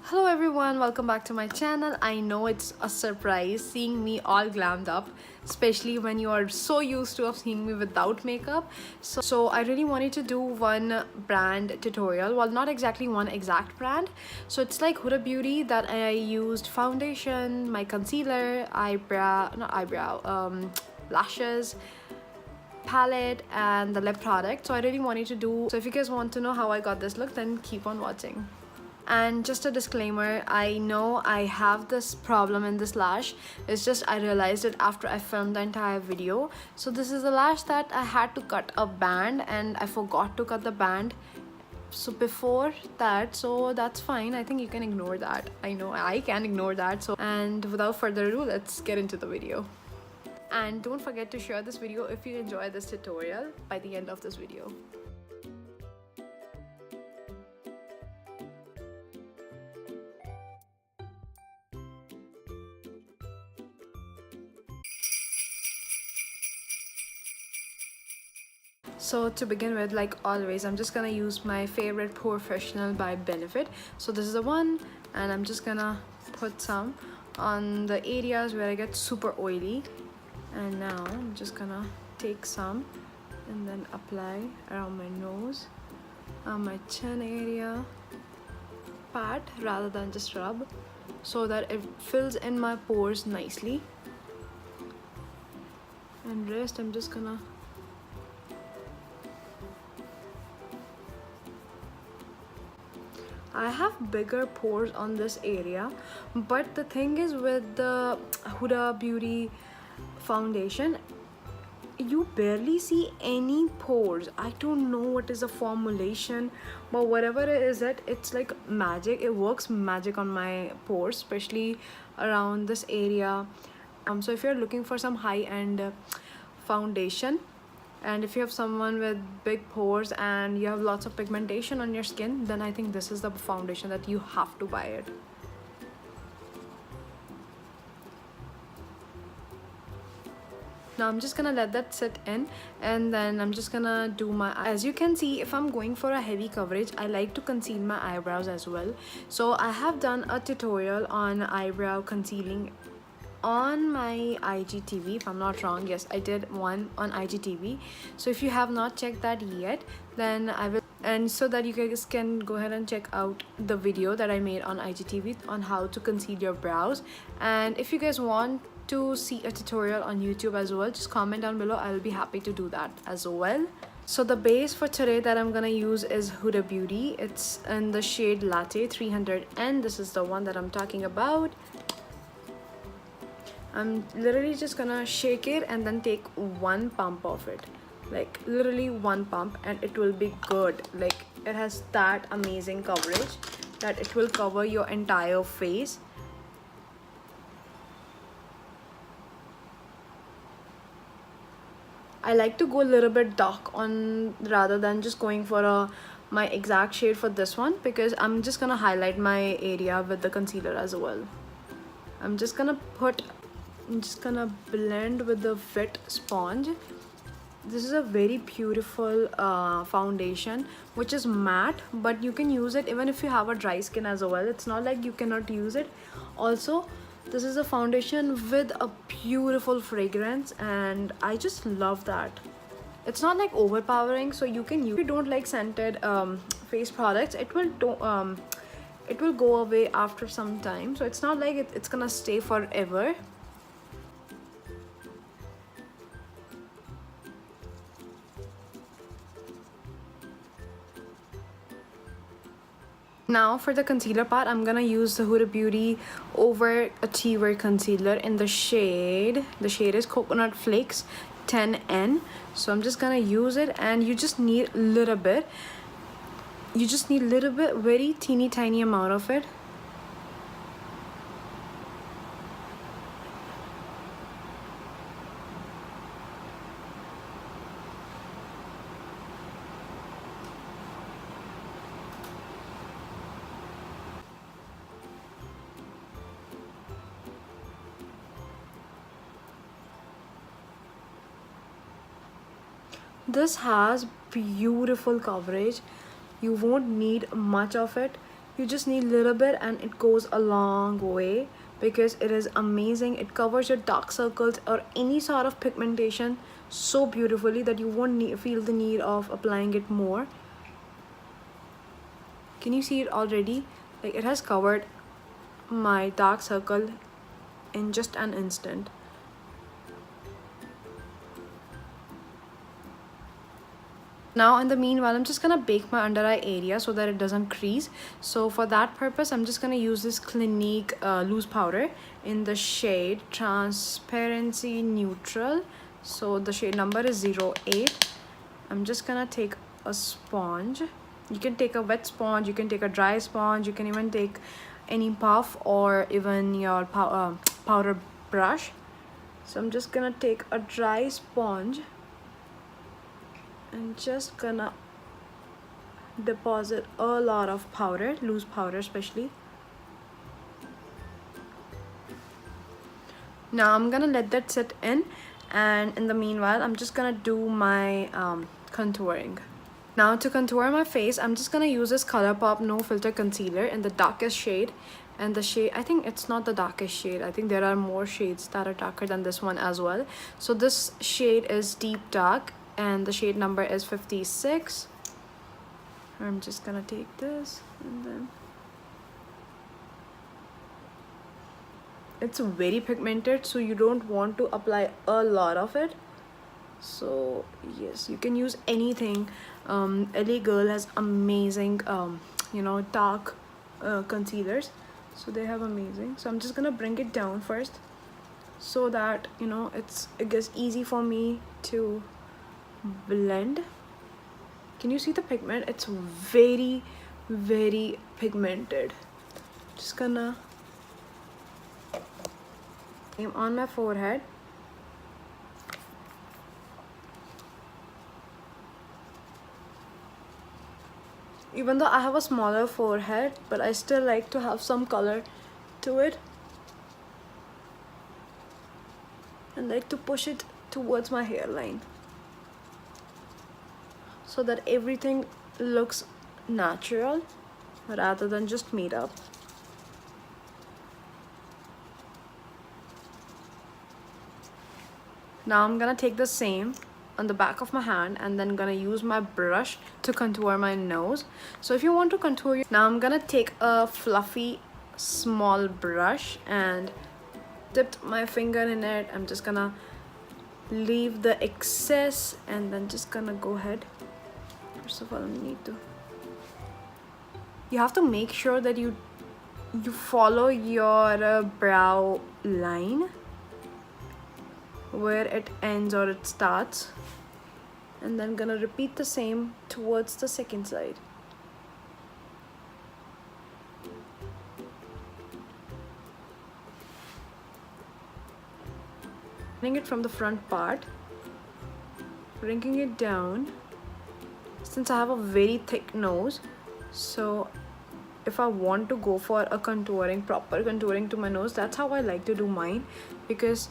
Hello everyone, welcome back to my channel. I know it's a surprise seeing me all glammed up, especially when you are so used to seeing me without makeup. So I really wanted to do one brand tutorial. Well, not exactly one exact brand. So it's like Huda Beauty that I used foundation, my concealer, lashes, palette and the lip product. So I really wanted to do, so if you guys want to know how I got this look, then keep on watching. And just a disclaimer, I know I have this problem in this lash. It's just I realized it after I filmed the entire video. So this is the lash that I had to cut a band and I forgot to cut the band so before that, so that's fine. I think you can ignore that. I know I can ignore that. So, and without further ado, let's get into the video. And don't forget to share this video if you enjoy this tutorial by the end of this video. So to begin with, like always, I'm just gonna use my favorite POREfessional by Benefit. So this is the one, and I'm just gonna put some on the areas where I get super oily. And now I'm just gonna take some and then apply around my nose, on my chin area, pat rather than just rub, so that it fills in my pores nicely. And rest I'm just gonna I have bigger pores on this area, but the thing is with the Huda Beauty foundation, you barely see any pores. I don't know what is the formulation, but whatever it is, it's like magic. It works magic on my pores, especially around this area. So if you're looking for some high-end foundation, and if you have someone with big pores and you have lots of pigmentation on your skin, then I think this is the foundation that you have to buy it. Now I'm just gonna let that sit in, and then I'm just gonna do my, as you can see, if I'm going for a heavy coverage, I like to conceal my eyebrows as well. So I have done a tutorial on eyebrow concealing on my IGTV, if I'm not wrong. Yes, I did one on IGTV. So if you have not checked that yet, then I will, and so that you guys can go ahead and check out the video that I made on IGTV on how to conceal your brows. And if you guys want to see a tutorial on YouTube as well, just comment down below. I'll be happy to do that as well. So the base for today that I'm gonna use is Huda Beauty. It's in the shade Latte 300N. This is the one that I'm talking about. I'm literally just gonna shake it and then take one pump of it, like literally one pump, and it will be good. Like it has that amazing coverage that it will cover your entire face. I like to go a little bit dark on rather than just going for my exact shade for this one, because I'm just gonna highlight my area with the concealer as well. I'm just gonna blend with the wet sponge. This is a very beautiful foundation which is matte, but you can use it even if you have a dry skin as well. It's not like you cannot use it. Also, this is a foundation with a beautiful fragrance, and I just love that. It's not like overpowering, so you can use, if you don't like scented face products, it will go away after some time. So it's not like it's gonna stay forever. Now for the concealer part, I'm gonna use the Huda Beauty Overachiever Concealer in the shade is Coconut Flakes 10N. So I'm just gonna use it, and you just need a little bit. Very teeny tiny amount of it. This has beautiful coverage. You won't need much of it. You just need a little bit and it goes a long way because it is amazing. It covers your dark circles or any sort of pigmentation so beautifully that you won't feel the need of applying it more. Can you see it already? Like, it has covered my dark circle in just an instant. Now in the meanwhile, I'm just gonna bake my under eye area so that it doesn't crease. So for that purpose, I'm just gonna use this Clinique loose powder in the shade Transparency Neutral. So the shade number is 08. I'm just gonna take a sponge. You can take a wet sponge, you can take a dry sponge, you can even take any puff or even your powder brush. So I'm just gonna take a dry sponge and just gonna deposit a lot of powder, loose powder especially. Now I'm gonna let that sit in, and in the meanwhile I'm just gonna do my contouring. Now to contour my face, I'm just gonna use this Colorpop No Filter Concealer in the darkest shade. And the shade, I think it's not the darkest shade. I think there are more shades that are darker than this one as well. So this shade is Deep Dark and the shade number is 56. I'm just gonna take this and then... It's very pigmented, so you don't want to apply a lot of it. So yes, you can use anything. LA Girl has amazing you know, dark concealers, so they have amazing. So I'm just gonna bring it down first so that, you know, it gets easy for me to blend. Can you see the pigment? It's very pigmented. Just gonna aim on my forehead. Even though I have a smaller forehead, but I still like to have some color to it and like to push it towards my hairline so that everything looks natural rather than just made up. Now I'm gonna take the same on the back of my hand and then gonna use my brush to contour my nose. So if you want to contour now I'm gonna take a fluffy small brush and dipped my finger in it. I'm just gonna leave the excess and then just gonna go ahead. First of all, you have to make sure that you follow your brow line where it ends or it starts, and then gonna repeat the same towards the second side. Bring it from the front part, bringing it down. Since I have a very thick nose, so if I want to go for a contouring, proper contouring to my nose, that's how I like to do mine, because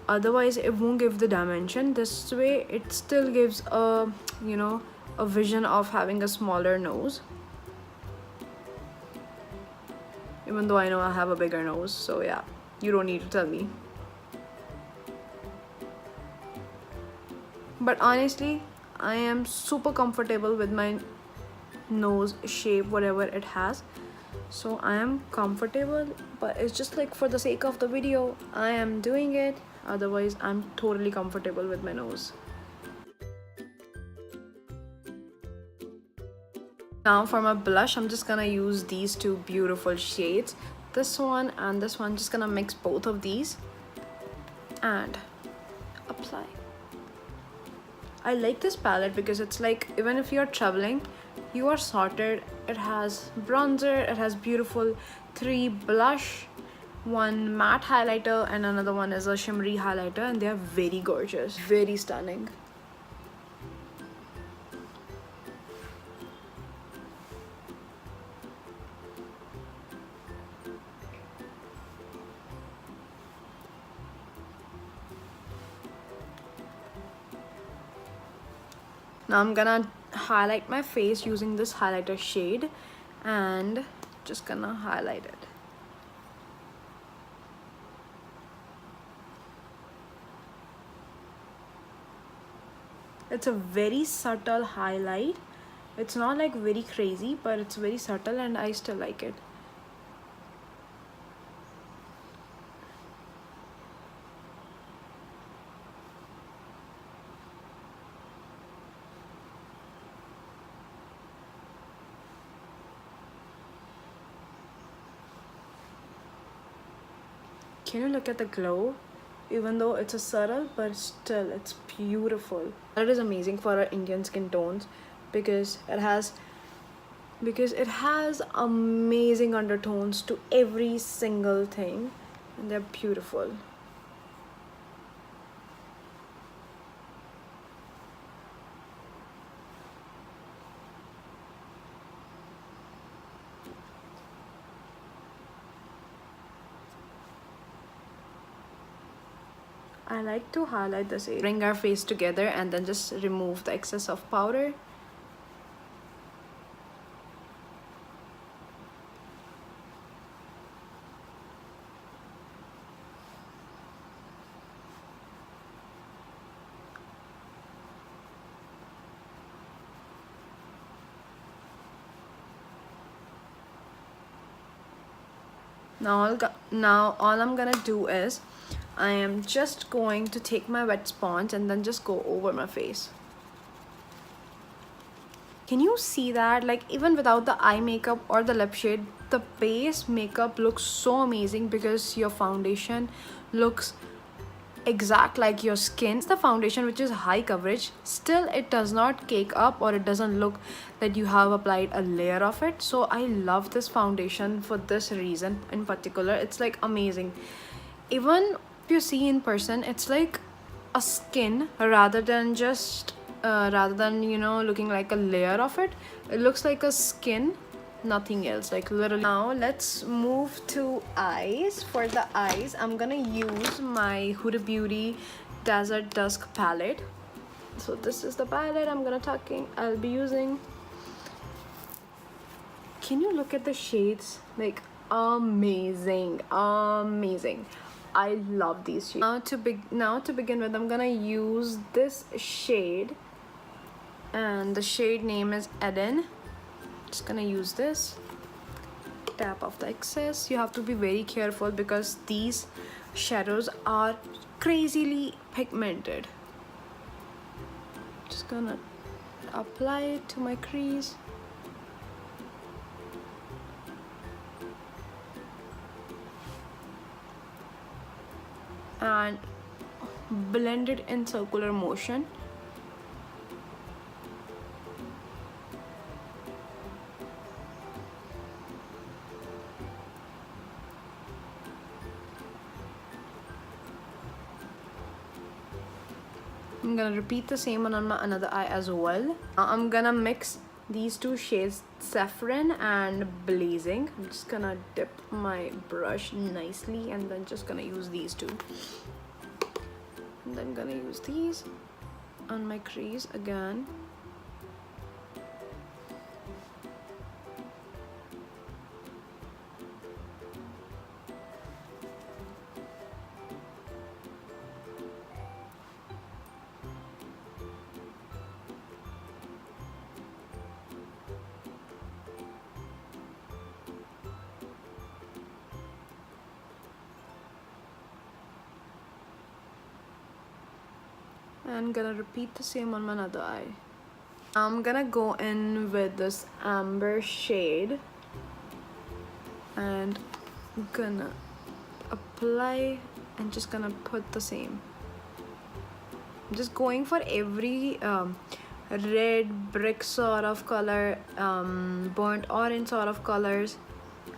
otherwise it won't give the dimension. This way it still gives a, you know, a vision of having a smaller nose, even though I know I have a bigger nose. So yeah, you don't need to tell me. But honestly, I am super comfortable with my nose shape, whatever it has. So I am comfortable, but it's just like for the sake of the video I am doing it. Otherwise I'm totally comfortable with my nose. Now for my blush, I'm just gonna use these two beautiful shades, this one and this one. Just gonna mix both of these and apply. I like this palette because it's like, even if you're traveling, you are sorted. It has bronzer, it has beautiful 3 blush, 1 matte highlighter and another one is a shimmery highlighter, and they are very gorgeous, very stunning. Now I'm gonna highlight my face using this highlighter shade and just gonna highlight it. It's a very subtle highlight. It's not like very crazy, but it's very subtle and I still like it. Can you look at the glow? Even though it's a subtle, but still it's beautiful. It is amazing for our Indian skin tones because it has amazing undertones to every single thing, and they're beautiful. I like to highlight this area, bring our face together, and then just remove the excess of powder. Now all I'm gonna do is I am just going to take my wet sponge and then just go over my face. Can you see that? Like, even without the eye makeup or the lip shade, the base makeup looks so amazing because your foundation looks exact like your skin. It's the foundation which is high coverage, still it does not cake up or it doesn't look that you have applied a layer of it. So I love this foundation for this reason in particular. It's like amazing. Even if you see in person, it's like a skin rather than just you know, looking like a layer of it. It looks like a skin, nothing else, like literally. Now let's move to eyes. For the eyes, I'm gonna use my Huda Beauty Desert Dusk palette. So this is the palette I'll be using. Can you look at the shades? Like, amazing. I love these shades. Now to begin with, I'm gonna use this shade, and the shade name is Eden. Just gonna use this, tap off the excess. You have to be very careful because these shadows are crazily pigmented. Just gonna apply it to my crease. And blend it in circular motion. I'm gonna repeat the same one on my another eye as well. Now I'm gonna mix these two shades, Saffron and Blazing. I'm just gonna dip my brush nicely and then just gonna use these two. And then gonna use these on my crease again. And gonna repeat the same on my other eye. I'm gonna go in with this amber shade and gonna apply and just gonna put the same. I'm just going for every red brick sort of color, burnt orange sort of colors.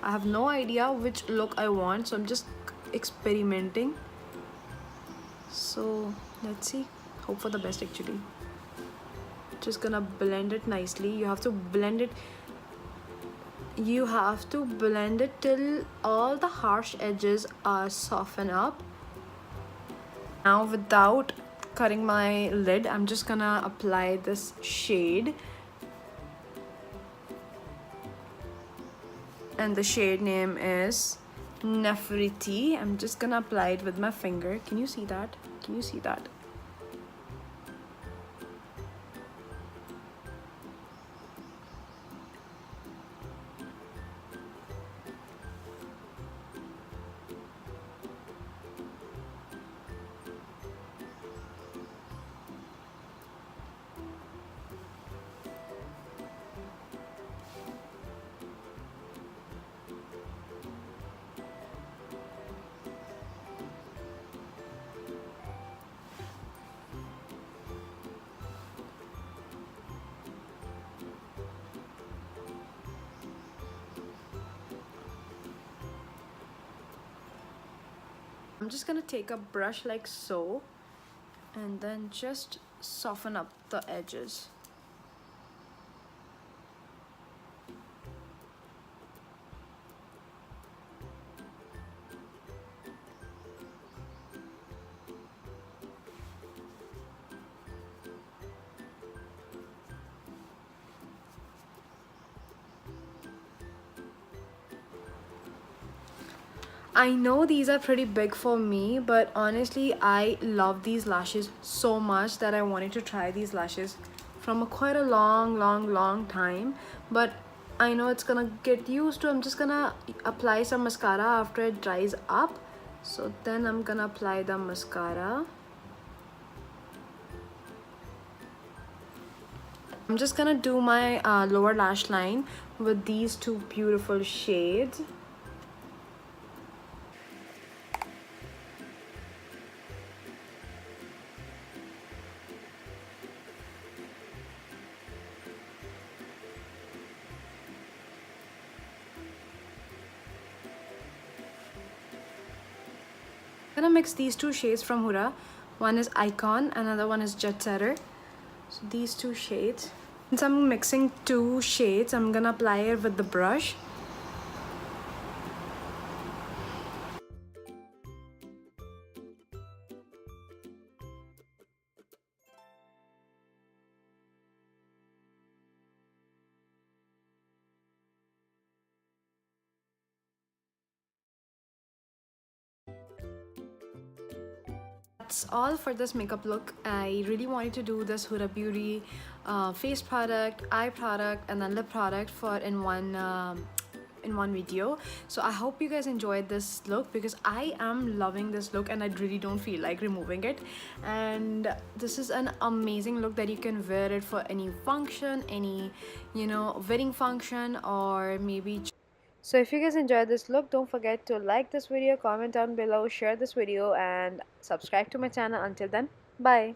I have no idea which look I want, so I'm just experimenting. So let's see. Hope for the best actually. Just gonna blend it nicely. You have to blend it till all the harsh edges are soften up. Now without cutting my lid, I'm just gonna apply this shade. and the shade name is Nefertiti. I'm just gonna apply it with my finger. Can you see that? Can you see that? I'm just gonna take a brush like so and then just soften up the edges. I know these are pretty big for me, but honestly I love these lashes so much that I wanted to try these lashes from quite a long time. But I know it's gonna get used to. I'm just gonna apply some mascara after it dries up. So then I'm gonna apply the mascara. I'm just gonna do my lower lash line with these two beautiful shades. I'm gonna mix these two shades from Huda. One is Icon, another one is Jet Setter. So these two shades. Since I'm mixing two shades, I'm gonna apply it with the brush. That's all for this makeup look. I really wanted to do this Huda Beauty face product, eye product, and then lip product in one video. So I hope you guys enjoyed this look, because I am loving this look and I really don't feel like removing it. And this is an amazing look that you can wear it for any function, any wedding function, or maybe. So if you guys enjoyed this look, don't forget to like this video, comment down below, share this video, and subscribe to my channel. Until then, bye.